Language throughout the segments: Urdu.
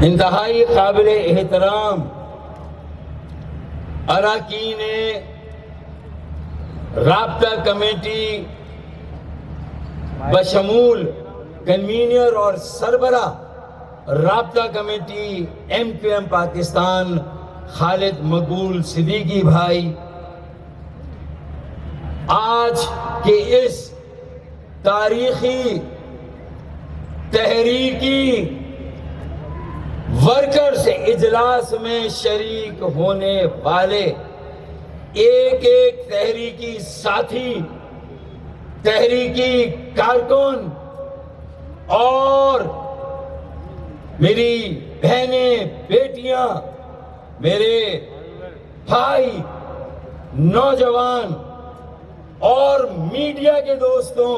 انتہائی قابل احترام اراکین رابطہ کمیٹی بشمول کنوینر اور سربراہ رابطہ کمیٹی MQM پاکستان خالد مقبول صدیقی بھائی، آج کے اس تاریخی تحریکی ورکرز اجلاس میں شریک ہونے والے ایک ایک تحریکی ساتھی، تحریکی کارکن اور میری بہنیں، بیٹیاں، میرے بھائی، نوجوان اور میڈیا کے دوستوں،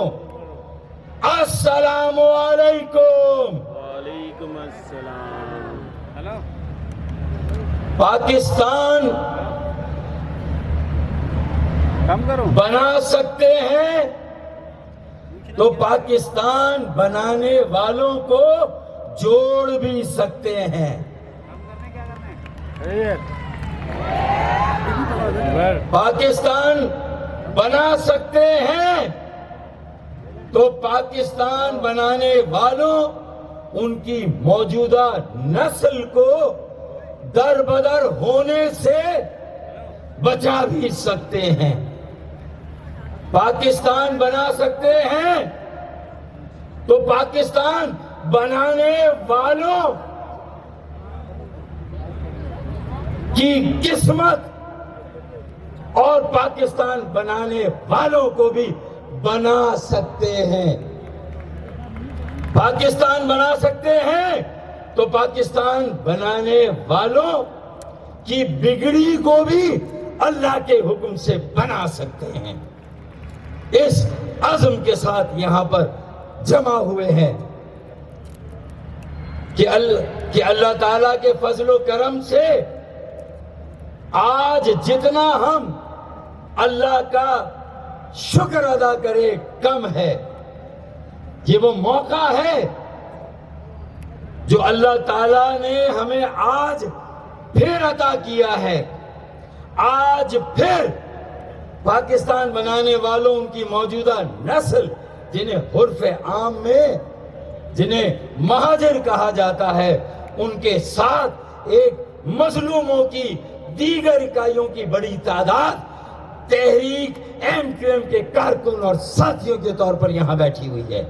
السلام علیکم۔ وعلیکم السلام۔ پاکستان بنا سکتے ہیں تو پاکستان بنانے والوں کو جوڑ بھی سکتے ہیں۔ پاکستان بنا سکتے ہیں تو پاکستان بنانے والوں ان کی موجودہ نسل کو در بدر ہونے سے بچا بھی سکتے ہیں۔ پاکستان بنا سکتے ہیں تو پاکستان بنانے والوں کی قسمت اور پاکستان بنانے والوں کو بھی بنا سکتے ہیں۔ پاکستان بنا سکتے ہیں تو پاکستان بنانے والوں کی بگڑی کو بھی اللہ کے حکم سے بنا سکتے ہیں۔ اس عزم کے ساتھ یہاں پر جمع ہوئے ہیں کہ اللہ تعالیٰ کے فضل و کرم سے آج جتنا ہم اللہ کا شکر ادا کرے کم ہے۔ یہ وہ موقع ہے جو اللہ تعالیٰ نے ہمیں آج پھر عطا کیا ہے۔ آج پھر پاکستان بنانے والوں، ان کی موجودہ نسل، جنہیں حرف عام میں جنہیں مہاجر کہا جاتا ہے، ان کے ساتھ ایک مظلوموں کی دیگر اکائیوں کی بڑی تعداد تحریک MQM کے کارکن اور ساتھیوں کے طور پر یہاں بیٹھی ہوئی ہے۔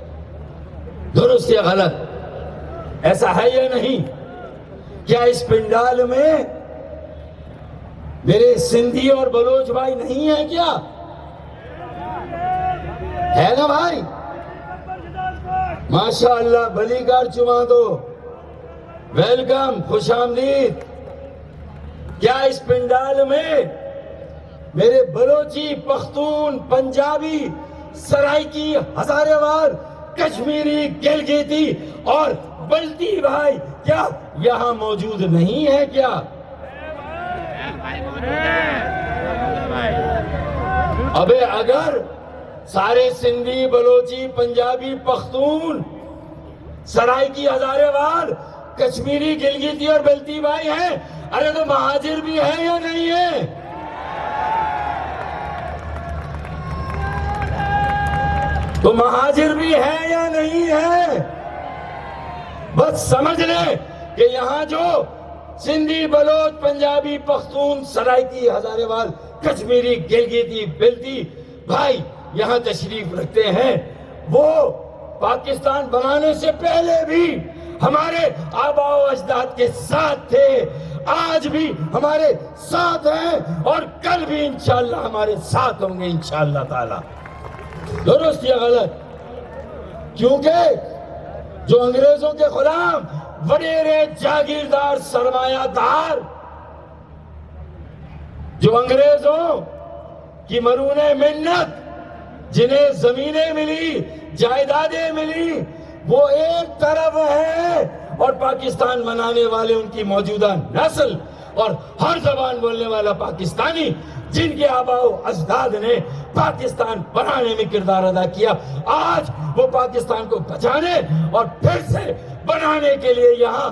درست یا غلط؟ ایسا ہے یا نہیں؟ کیا اس پنڈال میں میرے سندھی اور بلوچ بھائی نہیں ہیں کیا؟ ہے نا بھائی؟ ماشاءاللہ، بلی کار چما دو، ویلکم، خوش آمدید۔ کیا اس پنڈال میں میرے بلوچی، پختون، پنجابی، سرائکی، ہزارے وال، کشمیری، گلگیتی اور بلٹی بھائی کیا یہاں موجود نہیں ہے کیا؟ ابے اگر سارے سندھی، بلوچی، پنجابی، پختون، سرائکی، ہزارے وال، کشمیری، گلگیتی اور بلٹی بھائی ہیں، ارے تو مہاجر بھی ہیں یا نہیں ہیں؟ تو مہاجر بھی ہے یا نہیں ہے؟ بس سمجھ لیں کہ یہاں جو سندھی، بلوچ، پنجابی، پختون، سرائکی، ہزارے وال، کشمیری، گلگیتی، بلٹی بھائی یہاں تشریف رکھتے ہیں، وہ پاکستان بنانے سے پہلے بھی ہمارے آباء و اجداد کے ساتھ تھے، آج بھی ہمارے ساتھ ہیں اور کل بھی انشاءاللہ ہمارے ساتھ ہوں گے انشاءاللہ تعالی۔ درست یا غلط؟ کیونکہ جو انگریزوں کے غلام، وڈیرے، جاگیردار، سرمایہ دار، جو انگریزوں کی مرہون منت، جنہیں زمینیں ملی، جائیدادیں ملی، وہ ایک طرف ہے، اور پاکستان بنانے والے ان کی موجودہ نسل اور ہر زبان بولنے والا پاکستانی، جن کے آباء و اجداد نے پاکستان بنانے میں کردار ادا کیا، آج وہ پاکستان کو بچانے اور پھر سے بنانے کے لیے یہاں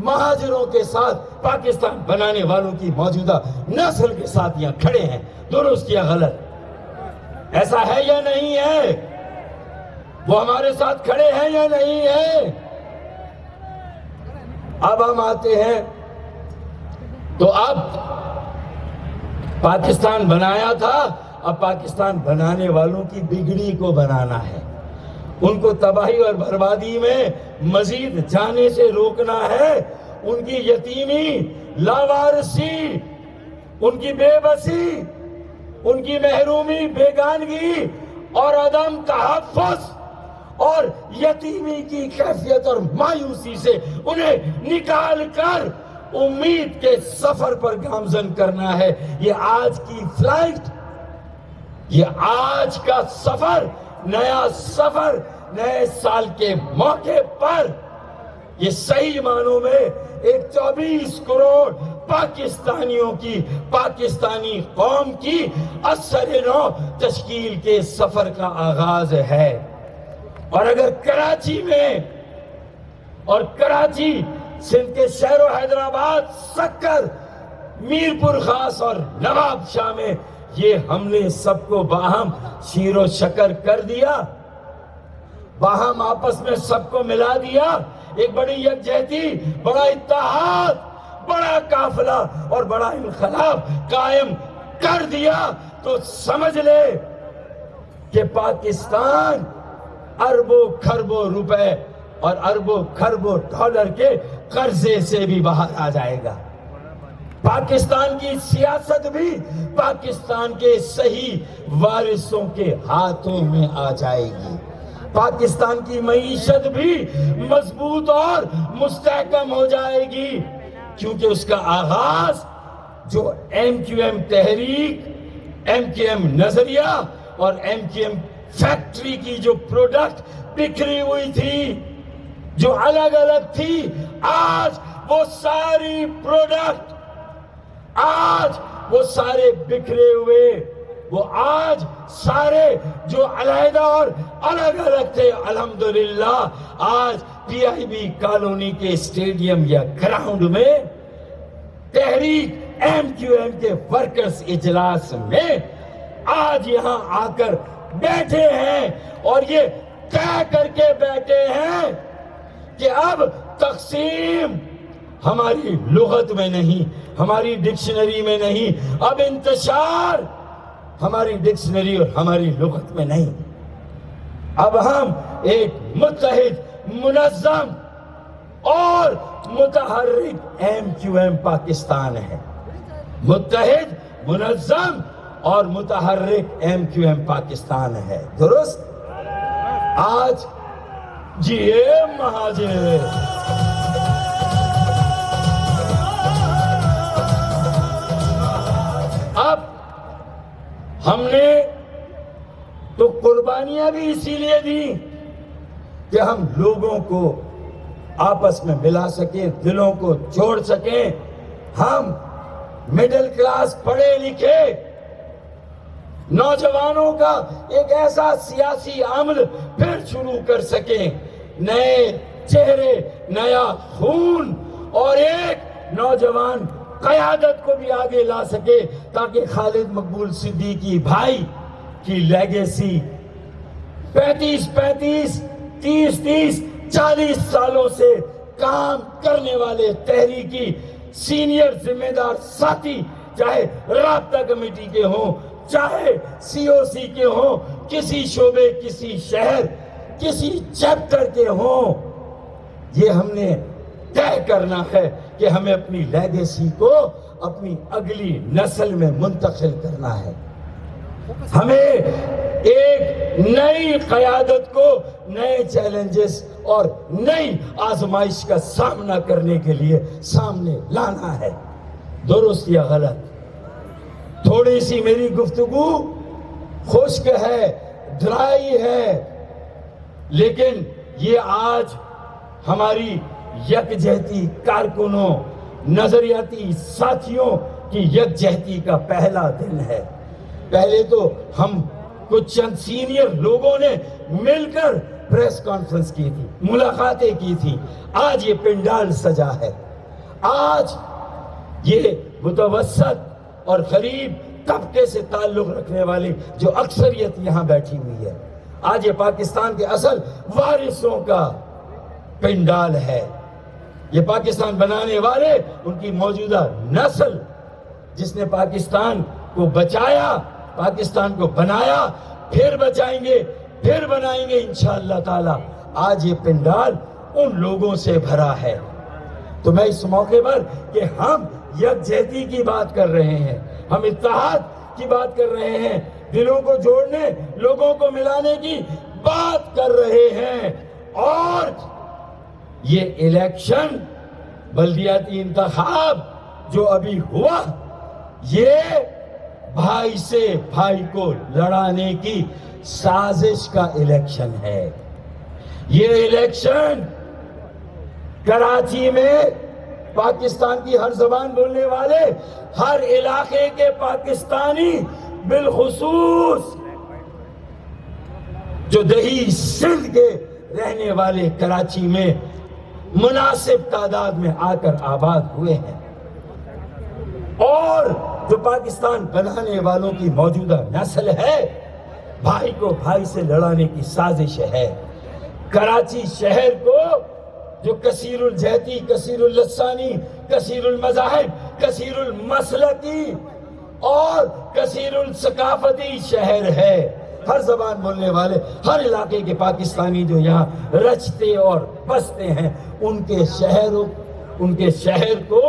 مہاجروں کے ساتھ پاکستان بنانے والوں کی موجودہ نسل کے ساتھ یہاں کھڑے ہیں. درست یا غلط؟ ایسا ہے یا نہیں ہے؟ وہ ہمارے ساتھ کھڑے ہیں یا نہیں ہے؟ اب ہم آتے ہیں تو اب پاکستان بنایا تھا، اب پاکستان بنانے والوں کی بگڑی کو بنانا ہے، ان کو تباہی اور بربادی میں مزید جانے سے روکنا ہے. ان کی یتیمی، لاوارسی، ان کی بے بسی، ان کی محرومی، بیگانگی اور عدم تحفظ اور یتیمی کی کیفیت اور مایوسی سے انہیں نکال کر امید کے سفر پر گامزن کرنا ہے. یہ آج کی فلائٹ، یہ آج کا سفر، نیا سفر، نئے سال کے موقع پر یہ صحیح معنوں میں ایک 24 کروڑ پاکستانیوں کی، پاکستانی قوم کی اثر نو تشکیل کے سفر کا آغاز ہے. اور اگر کراچی میں اور کراچی، سندھ کے شہر و حیدرآباد، سکر، میرپور خاص اور نواب شاہ میں یہ ہم نے سب کو باہم شیر و شکر کر دیا، باہم آپس میں سب کو ملا دیا، ایک بڑی یکجہتی، بڑا اتحاد، بڑا قافلہ اور بڑا انقلاب قائم کر دیا، تو سمجھ لے کہ پاکستان اربوں کھربوں روپے اور اربوں کھربوں ڈالر کے قرضے سے بھی باہر آ جائے گا. پاکستان کی سیاست بھی پاکستان کے صحیح وارثوں کے ہاتھوں میں آ جائے گی. پاکستان کی معیشت بھی مضبوط اور مستحکم ہو جائے گی، کیونکہ اس کا آغاز جو ایم کیو ایم تحریک، ایم کیو ایم نظریہ اور ایم کیو ایم فیکٹری کی جو پروڈکٹ بکھری ہوئی تھی، جو الگ الگ تھی، آج وہ ساری پروڈکٹ، آج وہ سارے بکھرے ہوئے، وہ آج سارے جو علیحدہ اور الگ الگ تھے، الحمدللہ آج پی آئی بی کالونی کے اسٹیڈیم یا گراؤنڈ میں تحریک ایم کیو ایم کے ورکرز اجلاس میں آج یہاں آ کر بیٹھے ہیں اور یہ طے کر کے بیٹھے ہیں کہ اب تقسیم ہماری لغت میں نہیں، ہماری ڈکشنری میں نہیں، اب انتشار ہماری ڈکشنری اور ہماری لغت میں نہیں. اب ہم ایک متحد، منظم اور متحرک ایم کیو ایم پاکستان ہے. متحد، منظم اور متحرک ایم کیو ایم پاکستان ہے. درست؟ آج جیے مہاجر. اب ہم نے تو قربانیاں بھی اسی لیے دی کہ ہم لوگوں کو آپس میں ملا سکیں، دلوں کو جوڑ سکیں، ہم مڈل کلاس پڑھے لکھے نوجوانوں کا ایک ایسا سیاسی عمل پھر شروع کر سکیں، نئے چہرے، نیا خون اور ایک نوجوان قیادت کو بھی آگے لا سکے، تاکہ خالد مقبول صدیقی بھائی کی لیگیسی 35 30 40 سالوں سے کام کرنے والے تحریکی سینئر ذمہ دار ساتھی، چاہے رابطہ کمیٹی کے ہوں، چاہے سی او سی کے ہوں، کسی شعبے، کسی شہر، کسی چیپٹر کے ہوں، یہ ہم نے طے کرنا ہے کہ ہمیں اپنی لیگیسی کو اپنی اگلی نسل میں منتقل کرنا ہے. ہمیں ایک نئی قیادت کو نئے چیلنجز اور نئی آزمائش کا سامنا کرنے کے لیے سامنے لانا ہے. درست یا غلط؟ تھوڑی سی میری گفتگو خشک ہے، ڈرائی ہے، لیکن یہ آج ہماری یکجہتی کارکنوں، نظریاتی ساتھیوں کی یکجہتی کا پہلا دن ہے. پہلے تو ہم کچھ چند سینئر لوگوں نے مل کر پریس کانفرنس کی تھی، ملاقاتیں کی تھی. آج یہ پنڈال سجا ہے، آج یہ متوسط اور غریب طبقے سے تعلق رکھنے والی جو اکثریت یہاں بیٹھی ہوئی ہے، آج یہ پاکستان کے اصل وارثوں کا پنڈال ہے. یہ پاکستان بنانے والے، ان کی موجودہ نسل جس نے پاکستان کو بچایا، پاکستان کو بنایا، پھر بچائیں گے، پھر بنائیں گے انشاءاللہ تعالی. آج یہ پنڈال ان لوگوں سے بھرا ہے. تو میں اس موقع پر کہ ہم یکجہتی کی بات کر رہے ہیں، ہم اتحاد کی بات کر رہے ہیں، دلوں کو جوڑنے، لوگوں کو ملانے کی بات کر رہے ہیں. اور یہ الیکشن، بلدیاتی انتخاب جو ابھی ہوا، یہ بھائی سے بھائی کو لڑانے کی سازش کا الیکشن ہے. یہ الیکشن کراچی میں پاکستان کی ہر زبان بولنے والے، ہر علاقے کے پاکستانی، بالخصوص جو دیہی سندھ کے رہنے والے کراچی میں مناسب تعداد میں آ کر آباد ہوئے ہیں، اور جو پاکستان بنانے والوں کی موجودہ نسل ہے، بھائی کو بھائی سے لڑانے کی سازش ہے. کراچی شہر کو جو کثیر الجہتی، کثیر اللسانی، کثیر المذاہب، کثیر المسلکی اور کثیر الثقافتی شہر ہے، ہر زبان بولنے والے، ہر علاقے کے پاکستانی جو یہاں رچتے اور بستے ہیں، ان کے شہر کو،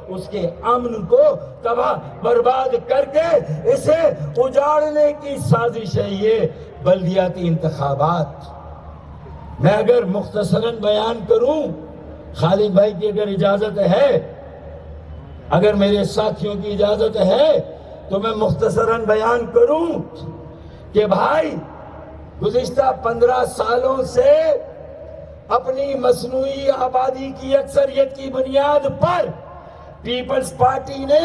اس کے امن کو تباہ برباد کر کے اسے اجاڑنے کی سازش ہے یہ بلدیاتی انتخابات. میں اگر مختصراً بیان کروں، خالد بھائی کی اگر اجازت ہے، اگر میرے ساتھیوں کی اجازت ہے تو میں مختصراً بیان کروں کہ بھائی گزشتہ 15 سالوں سے اپنی مصنوعی آبادی کی اکثریت کی بنیاد پر پیپلز پارٹی نے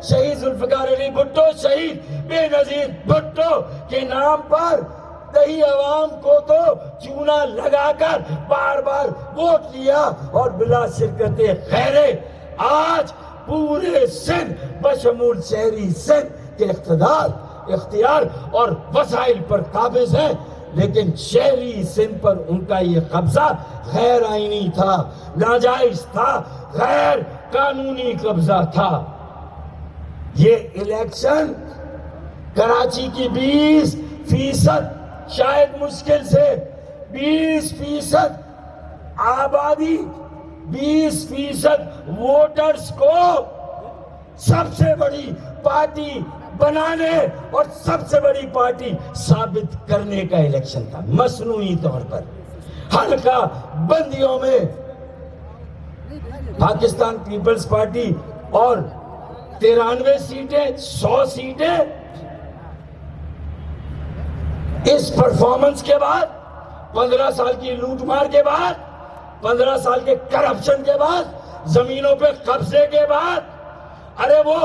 شہید ذوالفقار علی بھٹو، شہید بے نظیر بھٹو کے نام پر دیہی عوام کو تو چونا لگا کر بار بار ووٹ لیا، اور بلا شرکت خیرے آج پورے سندھ بشمول شہری سندھ کے اختیار اور وسائل پر قابض ہیں. لیکن شہری سندھ پر ان کا یہ قبضہ غیر آئینی تھا، ناجائز تھا، غیر قانونی قبضہ تھا. یہ الیکشن کراچی کی 20% شاید مشکل سے 20% آبادی، 20% ووٹرز کو سب سے بڑی پارٹی بنانے اور سب سے بڑی پارٹی ثابت کرنے کا الیکشن تھا. مصنوعی طور پر حلقہ بندیوں میں پاکستان پیپلز پارٹی اور 93 سیٹیں، 100 سیٹیں، اس پرفارمنس کے بعد، 15 سال کی لوٹ مار کے بعد، 15 سال کے کرپشن کے بعد، زمینوں پہ قبضے کے بعد، ارے وہ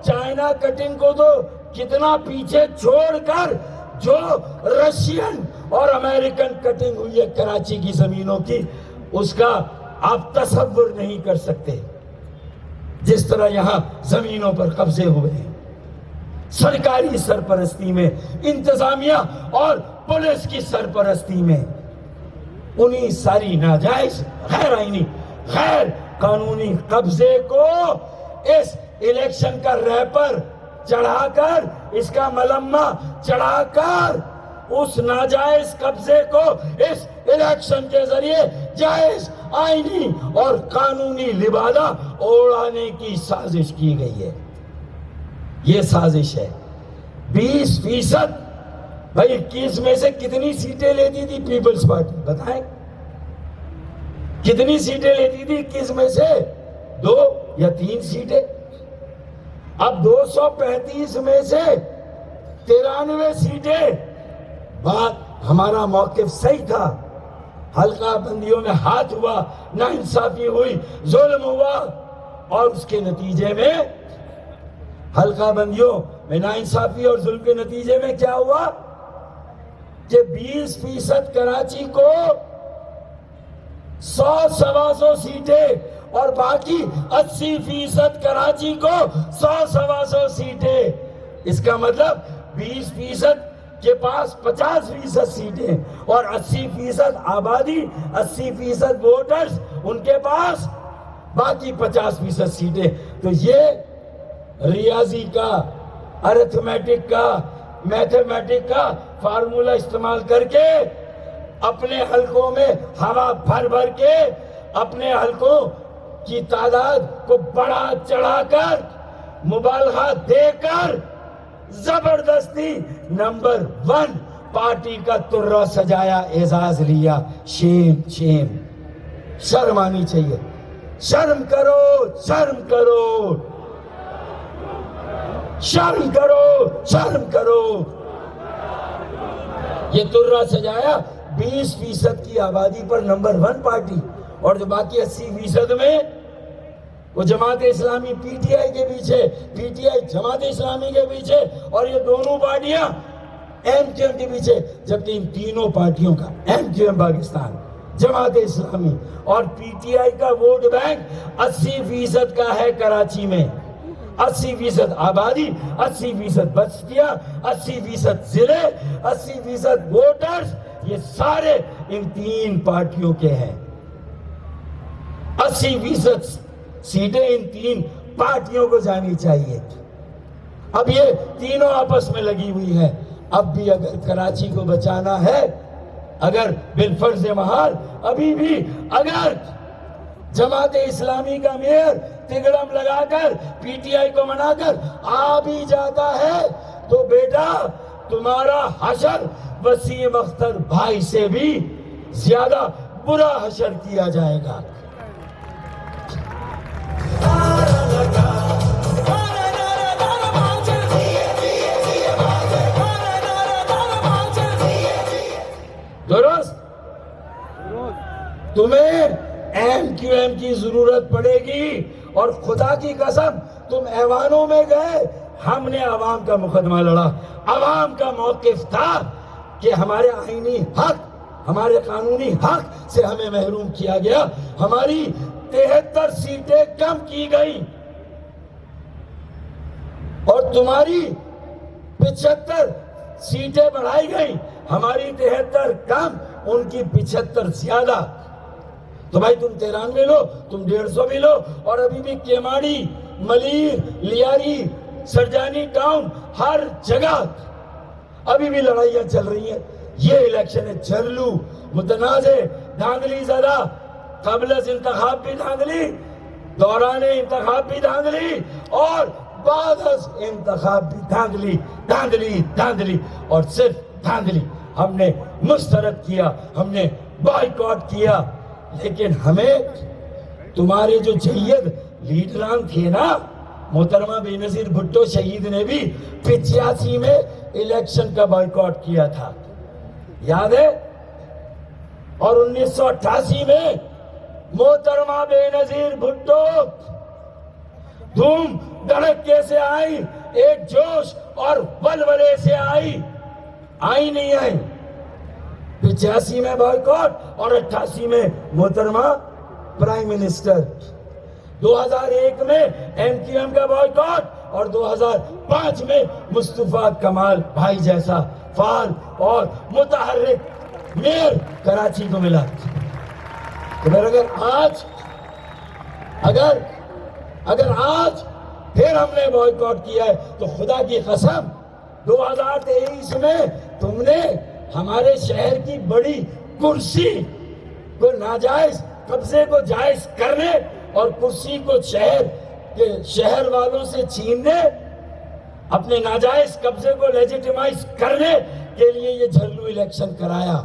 چائنا کٹنگ کو تو کتنا پیچھے چھوڑ کر جو رشین اور امریکن کٹنگ ہوئی ہے کراچی کی زمینوں کی، اس کا آپ تصور نہیں کر سکتے. جس طرح یہاں زمینوں پر قبضے ہوئے ہیں، سرکاری سرپرستی میں، انتظامیہ اور پولیس کی سرپرستی میں، انہی ساری ناجائز، غیر آئینی، غیر قانونی قبضے کو اس الیکشن کا ریپر چڑھا کر، اس کا ملمہ چڑھا کر، اس ناجائز قبضے کو اس الیکشن کے ذریعے جائز، آئینی اور قانونی لبادہ اوڑانے کی سازش کی گئی ہے. یہ سازش ہے. 20%، بھائی 21 میں سے کتنی سیٹیں لیتی تھی پیپلز پارٹی؟ بتائیں کتنی سیٹیں لیتی تھی 21 میں سے؟ 2 یا 3 سیٹیں. اب 235 میں سے 93 سیٹیں. بات ہمارا موقف صحیح تھا، حلقہ بندیوں میں ہاتھ ہوا، ناانصافی ہوئی، ظلم ہوا، اور اس کے نتیجے میں حلقہ بندیوں میں ناانصافی اور ظلم کے نتیجے میں کیا ہوا کہ 20% کراچی کو 100 سوا 100 سیٹیں اور باقی 80% کراچی کو 100-125 سیٹیں. اس کا مطلب 20% کے پاس 50% سیٹیں اور 80% آبادی، 80% ووٹرز ان کے پاس باقی 50% سیٹیں. تو یہ ریاضی کا، ارتھمیٹک کا، میتھمیٹک کا فارمولہ استعمال کر کے اپنے حلقوں میں ہوا بھر بھر کے اپنے حلقوں کی تعداد کو بڑھا چڑھا کر مبالغہ دے کر زبردستی نمبر 1 پارٹی کا ترہ سجایا، اعزاز لیا. شیم شیم، شرم آنی چاہیے. شرم کرو، شرم کرو، شرم کرو، شرم کرو. یہ ترہ سجایا 20% کی آبادی پر نمبر 1 پارٹی، اور جو باقی 80% میں وہ Jamaat Islami P T I کے پیچھے، P T I Jamaat Islami کے پیچھے، اور یہ دونوں پارٹیاں ایم کیو ایم کے پیچھے. جبکہ ان تینوں پارٹیوں کا، M Q M Pakistan, Jamaat Islami اور پی ٹی آئی کا ووٹ بینک 80% کا ہے کراچی میں. 80% آبادی، 80% بستیاں، 80% ضلع، 80% ووٹرز، یہ سارے ان 3 پارٹیوں کے ہیں. 80% سیٹیں ان 3 پارٹیوں کو جانی چاہیے. اب یہ تینوں آپس میں لگی ہوئی ہیں. اب بھی اگر کراچی کو بچانا ہے، اگر بالفرض محال ابھی بھی اگر جماعت اسلامی کا میئر تگڑم لگا کر پی ٹی آئی کو منا کر آ بھی جاتا ہے تو بیٹا تمہارا حشر وسیم اختر بھائی سے بھی زیادہ برا حشر کیا جائے گا. درست؟ تمہیں ایم کیو ایم کی ضرورت پڑے گی، اور خدا کی قسم تم ایوانوں میں گئے، ہم نے عوام کا مقدمہ لڑا. عوام کا موقف تھا کہ ہمارے آئینی حق، ہمارے قانونی حق سے ہمیں محروم کیا گیا. ہماری 73 سیٹیں کم کی گئی اور تمہاری 75 سیٹیں بڑھائی گئی. ہماری 73 کم، ان کی 75 زیادہ. تو بھائی تم 93 لو، تم 150 بھی لو، اور ابھی بھی کیماڑی، ملیر، لیاری، سرجانی ٹاؤن، ہر جگہ ابھی بھی لڑائیاں چل رہی ہیں. یہ الیکشن ہے جھرلو، متنازع، دھاندلی زدہ، قبل از انتخاب بھی دھاندلی، دوران انتخاب بھی دھاندلی، اور بعد از انتخاب بھی دھاندلی، دھاندلی، دھاندلی، اور صرف دھاندلی. ہم نے مسترد کیا، ہم نے بائیکاٹ کیا. لیکن ہمیں تمہارے جو جید لیڈران تھے نا، محترمہ بے نظیر بھٹو شہید نے بھی 85 میں الیکشن کا بائیکاٹ کیا تھا، یاد ہے؟ اور 1988 میں محترمہ بے نظیر بھٹو دھوم دھڑکے سے آئی، ایک جوش اور ولولے سے آئی نہیں آئی. 85 میں بائیکاٹ اور 88 میں محترمہ پرائم منسٹر. 2001 میں ایم کیو ایم کا بائیکاٹ اور 2005 میں مصطفیٰ کمال بھائی جیسا فعال اور متحرک میئر کراچی کو ملا. تو اگر آج پھر ہم نے بائیکاٹ کیا ہے تو خدا کی قسم 2023 میں تم نے ہمارے شہر کی بڑی کرسی کو ناجائز قبضے کو جائز کرنے اور کرسی کو شہر والوں سے چھیننے، اپنے ناجائز قبضے کو لیجیٹیمائز کرنے کے لیے یہ جھرلو الیکشن کرایا.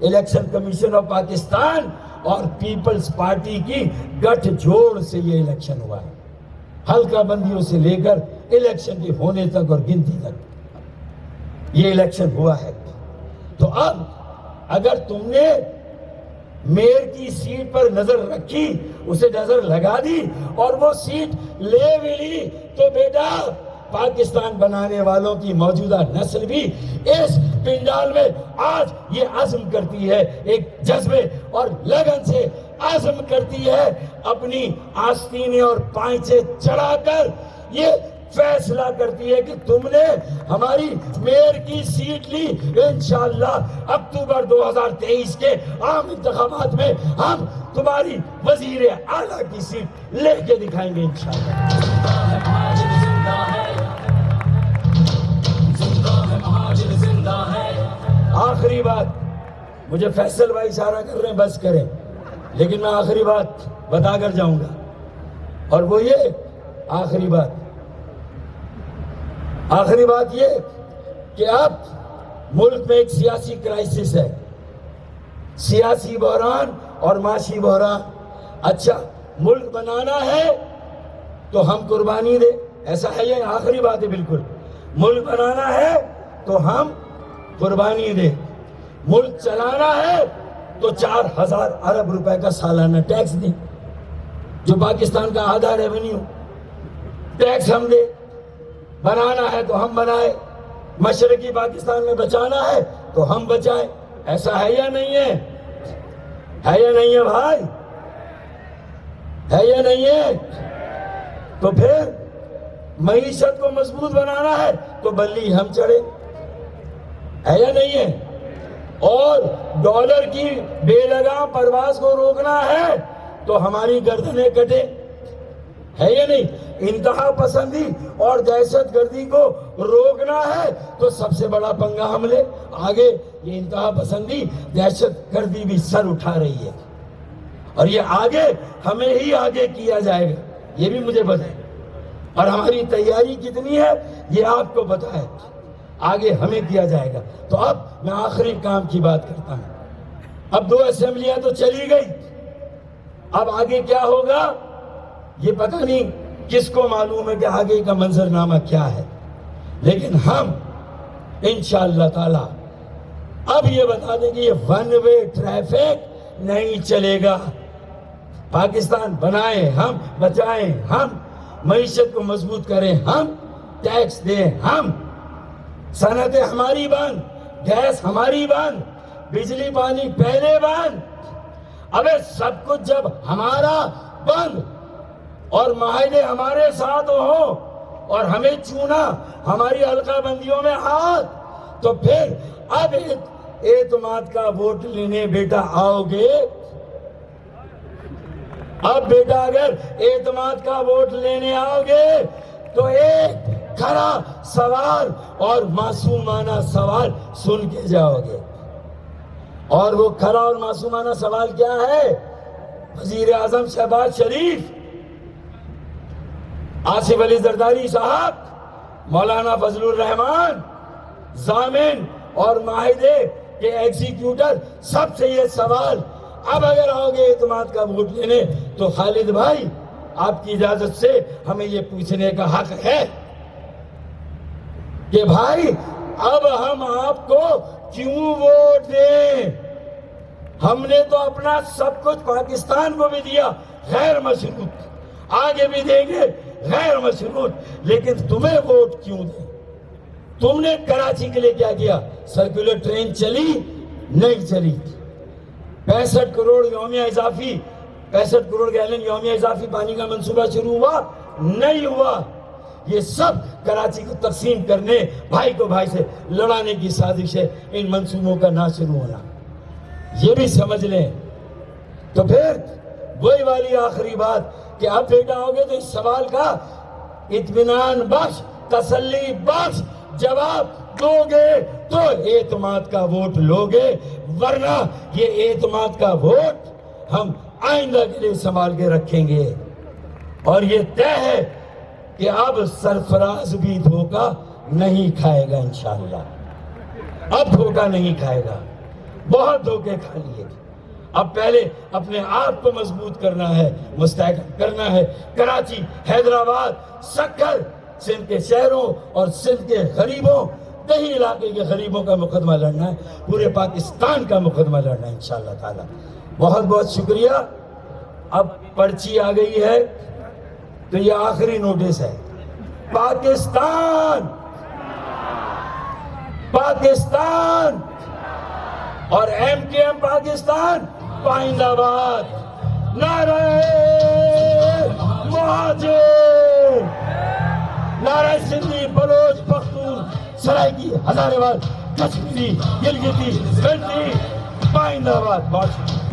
الیکشن کمیشن آف پاکستان اور پیپلز پارٹی کی گٹھ جوڑ سے یہ الیکشن ہوا ہے، حلقہ بندیوں سے لے کر الیکشن کے ہونے تک اور گنتی تک یہ الیکشن ہوا ہے. تو اب اگر تم نے میئر کی سیٹ پر نظر رکھی، اسے نظر لگا دی اور وہ سیٹ لے بھی لی، تو بیٹا پاکستان بنانے والوں کی موجودہ نسل بھی اس پنڈال میں آج یہ عزم کرتی ہے ایک جذبے اور لگن سے عزم کرتی ہے اپنی آستینے اور پائچے چڑھا کر یہ فیصلہ کرتی ہے کہ تم نے ہماری میئر کی سیٹ لی، انشاءاللہ اکتوبر 2023 کے عام انتخابات میں ہم تمہاری وزیر اعلیٰ کی سیٹ لے کے دکھائیں گے انشاءاللہ۔ آخری بات، مجھے فیصل بھائی اشارہ کر رہے ہیں بس کریں، لیکن میں آخری بات بتا کر جاؤں گا، اور وہ یہ آخری بات یہ کہ اب ملک میں ایک سیاسی کرائسس ہے، سیاسی بحران اور معاشی بحران۔ اچھا، ملک بنانا ہے تو ہم قربانی دیں، ایسا ہے یہ آخری بات ہے بالکل، ملک بنانا ہے تو ہم قربانی دیں، ملک چلانا ہے تو 4000 ارب روپے کا سالانہ ٹیکس دیں، جو پاکستان کا آدھا ریونیو ٹیکس ہم دیں، بنانا ہے تو ہم بنائیں، مشرقی پاکستان میں بچانا ہے تو ہم بچائیں، ایسا ہے یا نہیں ہے؟ ہے یا نہیں ہے بھائی؟ ہے یا نہیں ہے؟ تو پھر معیشت کو مضبوط بنانا ہے تو بلی ہم چڑھے، ہے یا نہیں ہے؟ اور ڈالر کی بے لگام پرواز کو روکنا ہے تو ہماری گردنیں کٹے، ہے یا نہیں؟ انتہا پسندی اور دہشت گردی کو روکنا ہے تو سب سے بڑا پنگا ہم لے، آگے یہ انتہا پسندی دہشت گردی بھی سر اٹھا رہی ہے، اور یہ آگے ہمیں ہی آگے کیا جائے گا، یہ بھی مجھے پتہ ہے، اور ہماری تیاری کتنی ہے یہ آپ کو پتہ ہے، آگے ہمیں کیا جائے گا۔ تو اب میں آخری کام کی بات کرتا ہوں، اب 2 اسمبلیاں تو چلی گئی، اب آگے کیا ہوگا یہ پتہ نہیں کس کو معلوم ہے کہ آگے کا منظرنامہ کیا ہے، لیکن ہم انشاءاللہ تعالی اب یہ بتا دیں کہ یہ 1 وے ٹریفک نہیں چلے گا، پاکستان بنائیں ہم، بچائیں ہم، معیشت کو مضبوط کریں ہم، ٹیکس دیں ہم، صنعتیں ہماری بند، گیس ہماری بند، بجلی پانی پہلے بند، ابے سب کچھ جب ہمارا بند اور معاہدے ہمارے ساتھ ہوں اور ہمیں چونا ہماری حلقہ بندیوں میں ہاتھ، تو پھر اب اعتماد کا ووٹ لینے بیٹا آؤ گے، اب بیٹا اگر اعتماد کا ووٹ لینے آؤ گے تو ایک کھڑا سوال اور معصومانہ سوال سن کے جاؤ گے، اور وہ کھڑا اور معصومانہ سوال کیا ہے؟ وزیر اعظم شہباز شریف، آصف علی زرداری صاحب، مولانا فضل الرحمان، ضامن اور معاہدے کے ایگزیکیوٹر، سب سے یہ سوال، اب اگر آؤ گے اعتماد کا ووٹ لینے تو خالد بھائی آپ کی اجازت سے ہمیں یہ پوچھنے کا حق ہے کہ بھائی اب ہم آپ کو کیوں ووٹ دیں؟ ہم نے تو اپنا سب کچھ پاکستان کو بھی دیا غیر مشروط، آگے بھی دیں گے غیر مشروط، لیکن تمہیں ووٹ کیوں دیں؟ تم نے کراچی کے لیے کیا کیا؟ سرکولر ٹرین چلی؟ نہیں چلی۔ 65 کروڑ یومیہ اضافی، 65 کروڑ گیلن یومیہ اضافی پانی کا منصوبہ شروع ہوا؟ نہیں ہوا۔ یہ سب کراچی کو تقسیم کرنے، بھائی کو بھائی سے لڑانے کی سازش ہے، ان منصوبوں کا نہ شروع ہونا، یہ بھی سمجھ لیں۔ تو پھر وہی والی آخری بات کہ اب بیٹا ہوگے تو اس سوال کا اطمینان بخش، تسلی بخش جواب دو گے تو اعتماد کا ووٹ لوگے، ورنہ یہ اعتماد کا ووٹ ہم آئندہ کے لیے سنبھال کے رکھیں گے۔ اور یہ طے ہے کہ اب سرفراز بھی دھوکہ نہیں کھائے گا انشاءاللہ، اب دھوکہ نہیں کھائے گا، بہت دھوکے کھا لیے۔ اب پہلے اپنے آپ کو مضبوط کرنا ہے، مستحکم کرنا ہے۔ کراچی، حیدرآباد، سکھر، سندھ کے شہروں اور سندھ کے غریبوں، دیہی علاقے کے غریبوں کا مقدمہ لڑنا ہے، پورے پاکستان کا مقدمہ لڑنا ہے انشاءاللہ تعالی۔ بہت بہت شکریہ۔ اب پرچی آ گئی ہے تو یہ آخری نوٹس ہے۔ پاکستان، پاکستان اور ایم کے ایم پاکستان پائندہ باد۔ نعرہ مہاجر، نعرہ سندھی، بلوچ، پختون، سرائکی، ہزارے وال، کشمیری، گلگتی، بلٹی، پائندہ آباد.